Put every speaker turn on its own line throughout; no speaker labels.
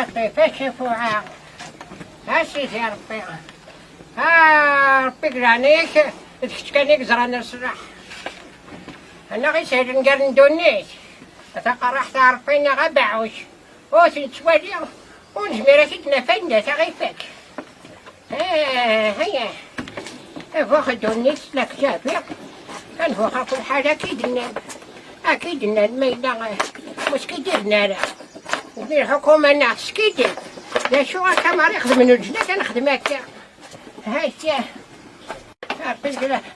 الطيفة شفوعة. ها سيدي يا ربي، ها ربي قرانيك تشكانيك زران الصراح. أنا غير سهل نقدر ندونيش أتقرح تعرفين غبعوش وتنتوالي ونجميرة تتنفند تغيفك. هيا فوق دونيش لك جافي فوق كل حاجة أكيد لنا الميلة مش كيديرنا لا ودير الحكومة ناقص كيدير لا شو كما يخدم من الجنة كنخدم هكا. هاي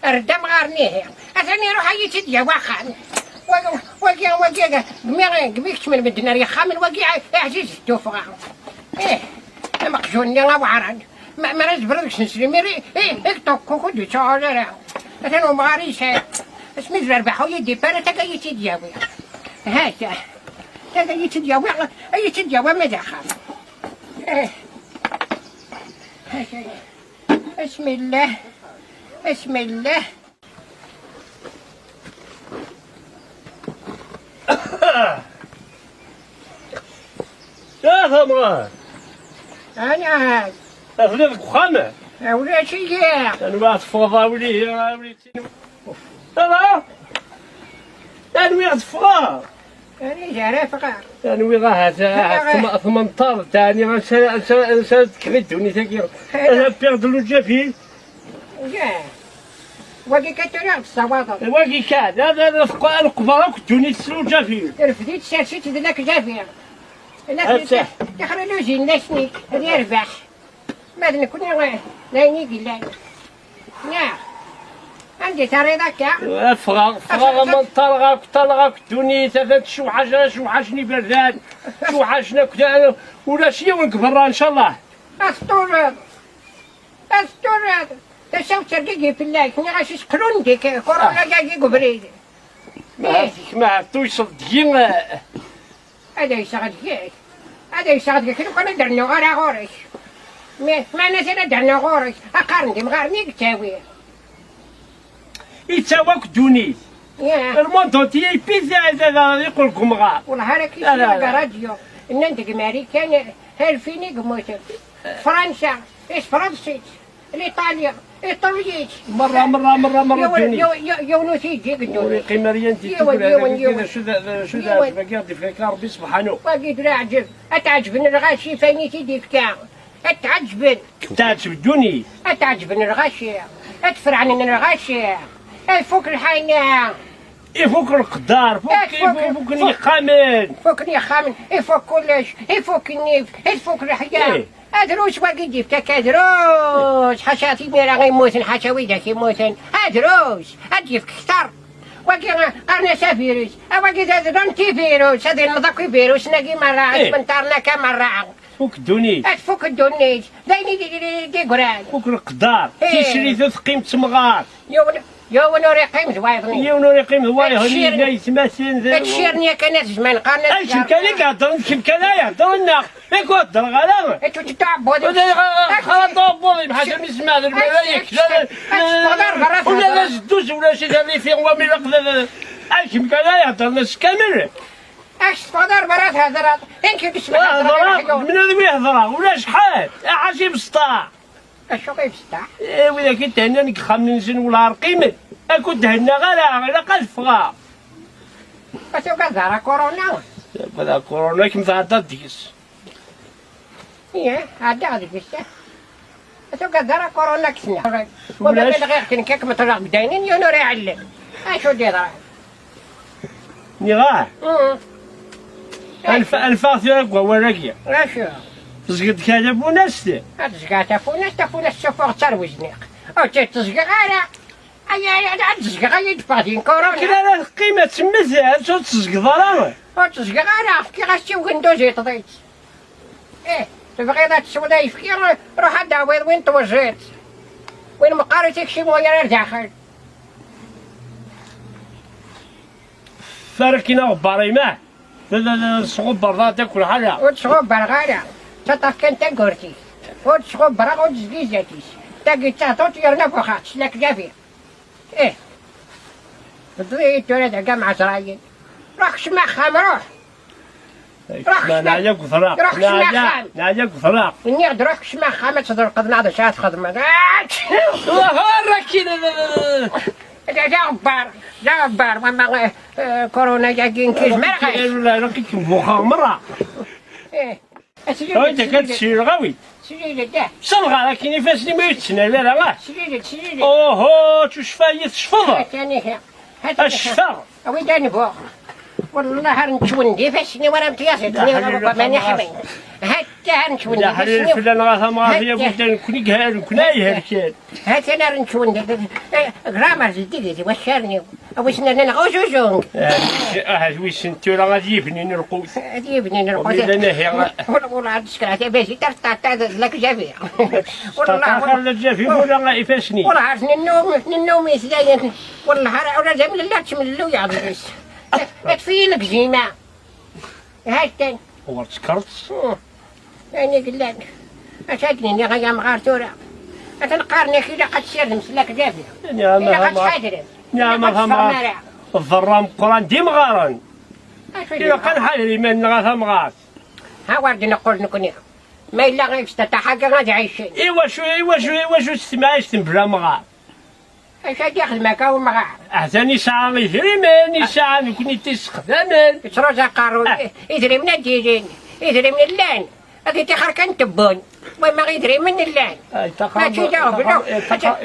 الردم غارنيه أثني روح يتديا واخا وقيا قبيكش من بدنا ريخا من وقيا عزيز التوفغا. مقجوني وعران ما نزبركش نسلمي اكتوكو كدو تشعر أثنو مغاريش اسمي زربحو يدي بارا تاقا يتدياوي. هاي تاقا يتدياوي ما دخل. بسم الله بسم الله.
يا ثمرة
أنا هاد
أفلك خامة
ولا شيء
أنا واحد فوضى ولي ترى أنا واحد فوضى
أنا جاري فقار
أنا ويغاه ثمنطار تاني غنسى تكبدوني تاكي أنا بيردلو جافي
جا واقي كتريق الصواطر
واقي كاد هذا القبارة كدوني تسلو جافي
رفديت سرسيت ذاك جافي يخرجوا زين ناسني هذا يربح ما نكون لايني قلان نعم عندي تريضك
فغا من طلغا كدوني ثلاث شوحشني بردان شوحشنا كدا ولا شي ونكبرها ان شاء الله.
أسطورة تساو ترقيقي في الله كني غاش يسقلون ديك كورونا جاكي قبريد
ما عرفتوش صدقين
هذا يساعدك كنو كنا درنا غارا غورش ما نسينا درنا غورش أقارن دي مغارني كتاوي
يتساواك دوني المونتوتي يبيزا هذا يقول لكم غا
والله هذاك يسمع راديو نندق ماريكان هالفيني قموت فرنسا فرنسيت الإيطاليا إيطاليات
مرة دوني
يونوتي جيك دوني
قيمريا انت تقول هذا شو ذا باقي فيك ربي سبحانه
باقي دراعجب أتعجبني الغاشي فانيتي ديفكا
تعجبني
أتعجبني الغاشي أتفرعني الغاشي فوق الحينة
فوق القدار فوق خامن
فوق كلش فوق النيف فوق الحياة أدروس باقي ديفتك أدروس حشاتي ميرا غيموتن حشاوي داك يموتن أدروس أديفك كتر واقي قرنا سافيروس واقي دانتي فيروس هذا نضاكي فيروس ناقي مرة بنتارنا كمرة
فوق الدونيت
فوق الدونيت دايني دي قران
فوق القدار تيشري ثقيم تمغار
يونوري قيم زوايضني
يونوري قيم زوايضني لا يتمثل ذا
تشيرني كانت زمان قرنا
اي كان يهضر كان يهضر لنا ياك هضر غلا
انتو تتعبوا
خلاص طوبوا بحال ما يسمع الملايك ولا لا زدوز ولا شي اللي فيه هو من اي كان يهضر الناس كامل
اش تقدر مرات هضرات انت تسمع
هضرات من هذا يهضر ولا شحال عاجي بسطاع
اشو كيفستح
وإذا كنت هنا نكخم ننزل ولا رقيمة كنت هنا غلا قلفغا
أشو كظهر كورونا
هذا كورونا كم ظهر ديس
هذا غادي فيسته أشو كظهر كورونا كسنا ولا غير كنكاك مطلق بداينين يونوري علم أشو دي ضرع
نغاه الفاثرة وراقية
أشو
تزقد كذا بونستي
تزقد فونست سوفور تروزنيق أو تزقد غير أي تزقد غير يدفعين كورونا
كلا قيمة تمثل شو تزقد راه
أو تزقد غير كي غاشتي وغندوزي تضيت تبغي ذات السودا يفكر روح داوي وين توجيت وين مقاريتك شي مويه داخل
فركنا غباري ما صغب برا تاكل حاجة
وتشغب برغالة تطف كنت قرتي وتشغب برا وتزقي زاتيس تاقي تاطوت يرنا فوخاتش لك جافي ضيت ولا دقا مع زراين روح شمع خام روح
ناجا كثراق ناجا كثراق
إني أدرك شما خامة صدر قدنا هذا شات خدمة
راكي
جابر وما كورونا جاكين كيس مرقش
لا راكي مخمرة
إيه
أنت كتشير غوي
سجيلة ده
صنغة لكن فاسني ما يتسنى لا لا
سجيلة
أوه تشفى يتشفض الشفا
أوي داني فوق والله هرنشوندي فاسني ورا امتياسي ما نحمي حتى هرنشوندي
لا حليل فلان غاثم غاثية بودان كوني قهار كناي هركان
حتى أنا هرنشوندي غرامر زديدي وشارني أوشنا لنا غوشوشونغ
ويسن تورا غادي يبني نرقوس
يبني نرقوس والله عاد سكراتي باش ترتا لك جافي
والله خلى الجافي ولا غايفاسني
والله عاد النوم يسداين والله ولا جمل الله تشمل له يا عبد تفي لك جيمة هاي
هو تسكرت
يعني قل لك أشادني إني غيا مغارتورة أتنقارني كذا قد سير مسلك جافي إلا قد حادرين
نعم هما الضرام قران ديم غارن إلا قال حالي من غاثم غاث
ها ورد نقول نكوني ما إلا غير تتحقق غادي عايشين
إيوا شو استمعي بلا مغار
اش هاد ياخذ مكا ومغار
أحسن ساعة يثري ساعة يكون تستخدمن
تروزا قارو يدري من الديرين يدري من اللان هذه تخركن تبون وما يدري من اللان ما تجاوب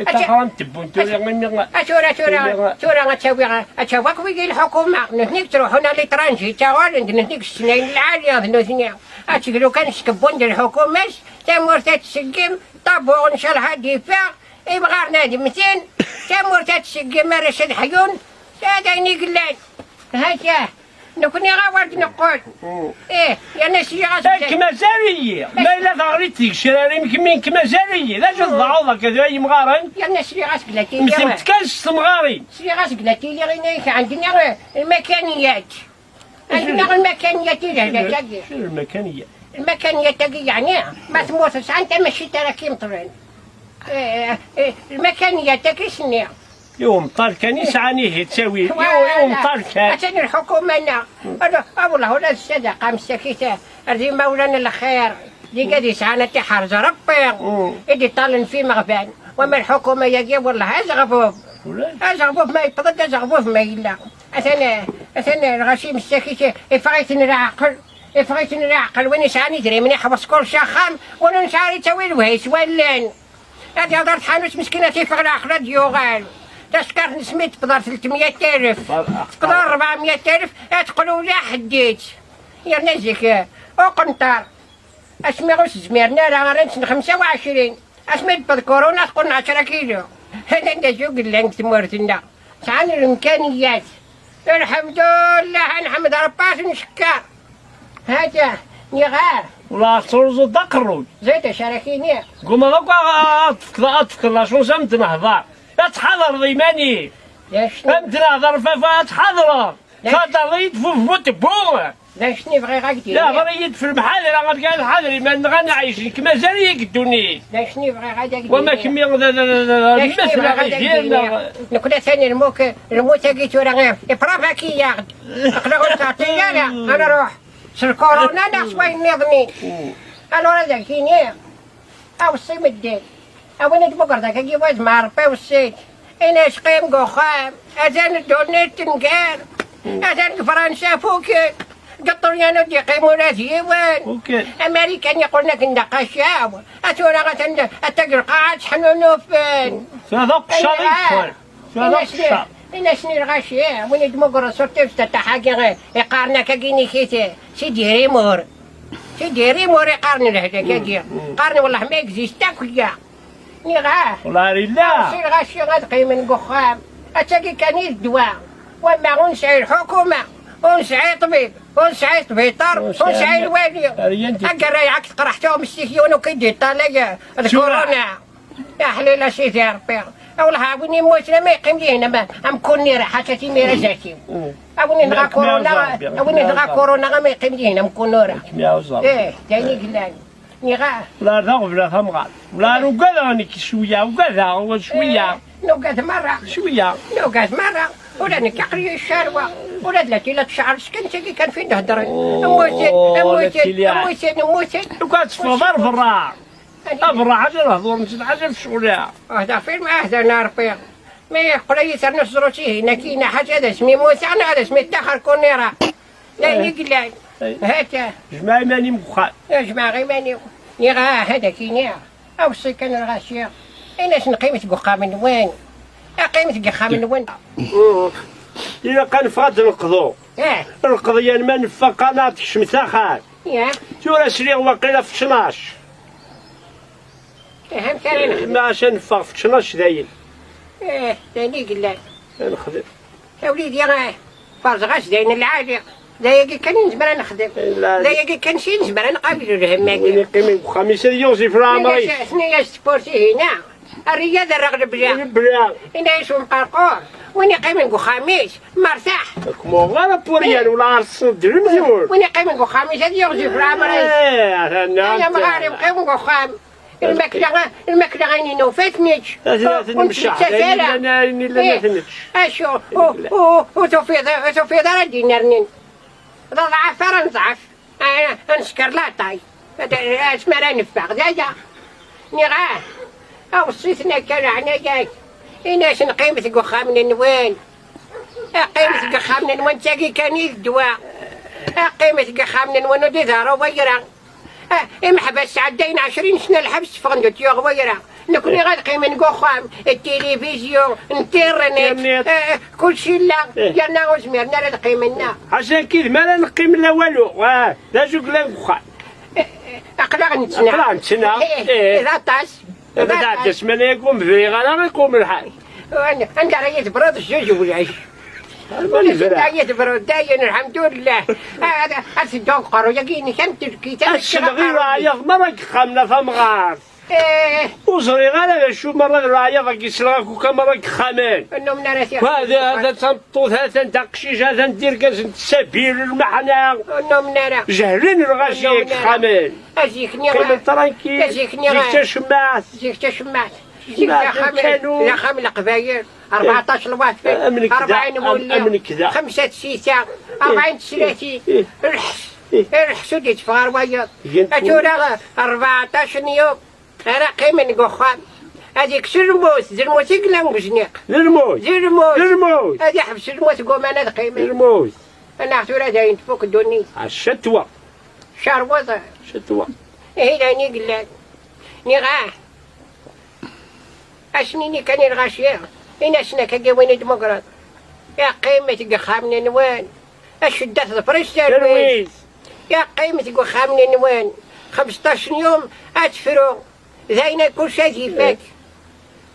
تخرم تبون توري من
تورا تشوفك ويجي الحكومة نهنيك تروحون لترانجي تاوال نهنيك السنين العالية نهنيك أتقولوا كان سكبون الحكومة تمور تتسقم طابور إن شاء الله دفاع يبغى نادي 200 تمور تتسقم رشد حيون هذا قلان هاي نكوني غاورد نقول ايه يا ناس
كمازالية ما إلا ثغريتك شراري مكمين كمازالية لا جد ضعوضة كذا مغارن
يا ناس اللي غاسقلاتي
مثل تكاس مغارين
اللي غاسقلاتي اللي غينيك عندنا المكانيات عندنا المكانيات
شنو المكانية؟
المكانيات يعني ما تموتش أنت مشيت راكي مطرين المكانيات تاكي سنية
يوم طال كان يسعانيه تساوي يوم طال كان
عشان الحكومة أنا والله ولا الصدقة مسكيتة أرضي مولانا الخير دي قد يسعانا تحرز ربي إدي طالن في مغفان وما الحكومة يجي والله أزغبوف ما يبغض أزغبوف ما يلا أثناء الغشيم السكيتة إفغيتني العقل وين يسعاني دري من يحبس كل شخام وانا نشعري تسوي الوهيس ولان هذه هضرت حانوت مسكينة تيفغ العقل ديوغال تسكر نسميت تقدر 300,000 تقدر 400,000 تقولوا لا حديت يا نزك وقنطار اسمي غوس زميرنا راه غنسن 25 اسمي بالكورونا تقولنا 10 كيلو هذا نجو قلنك تمورتنا سعان الامكانيات الحمد لله نحمد ربي نشكر هذا نغار
ولا ترز دقرو
زيت شاركيني
قوم هذاك أتفكر شو سمت نهضر لا تحضر ضيماني
ليش
فهمت نهضر فتحضر فتضيت فوت بوغ
ليش نبغي غادي
لا غريت في المحل راه غادي حاضري ما نغنى عايشين كما زاليك الدنيا
ليش نبغي غادي
وما كمية مثل غير
نكون ثاني الموت لقيتو راه إبرافاكي ياخد أقلقوا تعطيني أنا روح الكورونا ناس وين نظني أنا ولا ذاكيني أو الصيم الدين أو نتبقر ذاك جواز معرفة والسيت أنا شقيم قخام أذان الدونيت تنقال أذان فرنسا فوكي قطرنا ندي قيمونا زيوان أمريكان يقولنا كنا قشاو أتورا غتن أتقر قاعد حنونو فين
فهذا قشاوي فهذا
الناس الغاشية وين دمقر صرت تتحقق يقارنا كجيني كيته سيديري مور يقارن له كجي قارن والله ما يكزيستك ويا نيغا
والله لله
سير غاشي غتقي من قخام أتاكي كان الدواء وما غنسعي الحكومة ونسعي طبيب ونسعي طبيطر ونسعي الوالي أقرا يعك قرحتهم السيكيون وكيدي طالع الكورونا يا حليل سيدي ربي والله أبوني موتنا ما يقيم لي هنا ما أمكنني راحتي ميرا ذاتي أبوني نغا كورونا ما يقيم لي هنا مكون نورا إيه تاني قلاني نغا
لا ثغب لا ثمغال لا نوقذ غنيك شوية وقذا
نوقذ مرة
شوية
نوقذ مرة ولا نكقري الشروة ولا 30 شهر سكن تاكي كان فين نهضر موسى
وكتفضل برا برا حاجه الهضور نسيت حاجه في شغلها
هذا فين ما هذا نار بيض ما يقول يسر نصرو شي هنا كاين حاجه هذا اسمي موسى انا هذا اسمي التاخر كونيرا لا يقلع هاتا
جماعه ماني مخال
يا جماعه غير ماني نيغا هذا كينيا او سي كان الغاشيه انا شنو قيمه قخا من وين قيمه قخا من وين
إلا كان فات نقضو القضية ما نفق أنا تشمسا خال تورا سريغ واقيلا في 12
فهمت أنا
ما نفق في 12 داين
ثاني قلال
نخدم
يا وليدي راه فرزغاش داين العادي دايقي كان نزمر نخدم دايقي كان شي نزمر نقابل الهماك
وين قيمي خميسة يوسف رامري
شنو سبورتي هنا الرياضة الرغد
بلا
هنا يسوم مقرقور وين يقيم خميس مرتاح
كمو غير بوريال ولا عرس درهم زور
وين يقيم خميس هذا يوسف رامري انا مغارب قيم خام الماكلة غيني نوفاتنيش
ونتسالى انا لا نتنش
اشو وتوفيض راه دينارنين ضعف راه نضعف انا نسكر لا طاي اسمع راه نفاق زادا نيغاه وصيتنا كان عناياك إناش نقيمة قخا من النوان قيمة قخا من النوان تاقي كان الدواء قيمة قخا من النوان ودي ظهر ويرا محبس عدين 20 سنة الحبس فغندوت يا غويرة نكوني غاد قيمة قخام التلفزيون الانترنت كل شي لا يرنا وزميرنا لا قيمنا
عشان كذا ما لا نقيم لا والو لا جوك لا قخا
أقلع نتسنى إذا طاس
إذا تسمى يقوم في غلا يقوم الحال
أنت راه يتبرد الزوج والعيش يتبرد داين الحمد لله هذا الصدق قرو يقيني كم تركي
الشغل رايض مرة خامنا فمغار وصري غلا شو مرة رايض يسراك وكمرة خامان
النوم نراسي
هذا تنطوط هذا تقشيش هذا ندير كاس سبيل المحنة
النوم نرا
جهلين الغاشيك خامان
أجيكني
كيما ترانكي
أجيكني
شماس
لا خامل قبايل 14 الواط 40 مولي 5 6 40 30 الحسو ديت فار وياض أتورا 14 يوم راه قيمة قخام هذيك زرموس يقلم بجنيق زرموس هذي حبس الموس قوم أنا قيمة
زرموس
أنا أتورا داين فوق الدنيا
الشتوى
شهر وضع
شتوى
إيه داني قلال نغاه أشنيني كان الغاشية إنا سنك وين ديمقراط يا قيمة قخام من وين الشدة ظفرش ترويز يا قيمة قخام من وين 15 يوم أتفرو زينا كل شيء زيفاك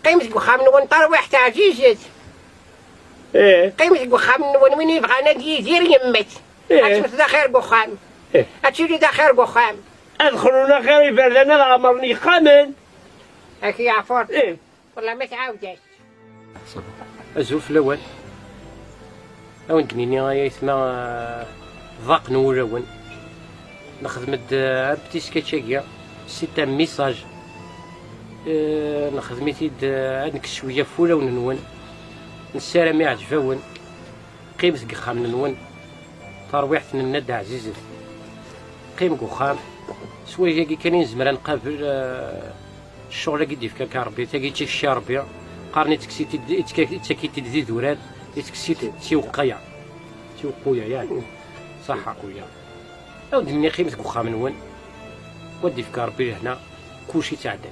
قيمة قخام من وين طروح تعجيزت قيمة قخام من وين يبغى نادي يدير يمت أتمت ذا خير قخام أتشيري ذا خير قخام
أدخلونا خير يبردنا العمرني خامن
أكي يا عفور والله ما تعاوداش
أزوف الأول أون كنيني غاية يسمى ضاق نولون نخدم عبتي سكتشاكيا سيتا ميساج نخدمتي عندك شوية فولا وننون نسارة ما عجباون قيمة قخام ننون ترويحة الندى عزيزة قيمة قخام سويا كي كان ينزمر نقابل الشغل كي في كاربي تاكي تشي ربي قارني تكسيتي تاكيتي ذي دوران تكسيتي تيوقيا يعني صح قويا او دني قيمة قخام نون ودي في كاربي هنا كلشي تعدل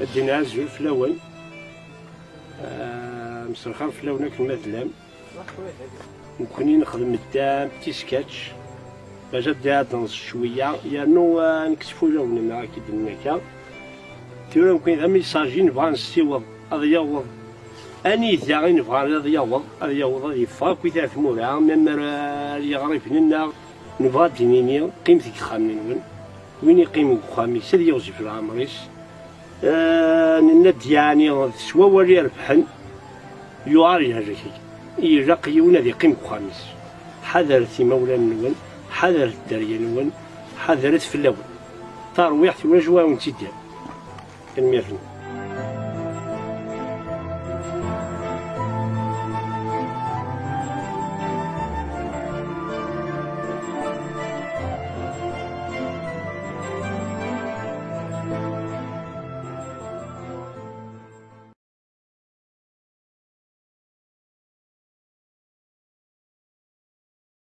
ادينا زول في الاول مسرخان في الاول كنا ثلام ممكن نخدم الدام تيسكاتش باش بدات نص شويه يانو نكتفوا لون مع كي درنا هكا تيرا ممكن ذا ميساجي نبغى نستيوض هذا يوض اني ذا غير نبغى هذا يوض هذا يفاك ويتا في مورا مما اللي غريب لنا نبغى دينيني قيمتك خامنين وين يقيم خامس هذا يوزف العمريس الند يعني سوا وري ربحن يواري هذاك يرقي ونادي قيم خامس حذرتي مولا نون حذرت الدريا نون حذرت في الاول ترويح ولا جوا ونتيدير الميرن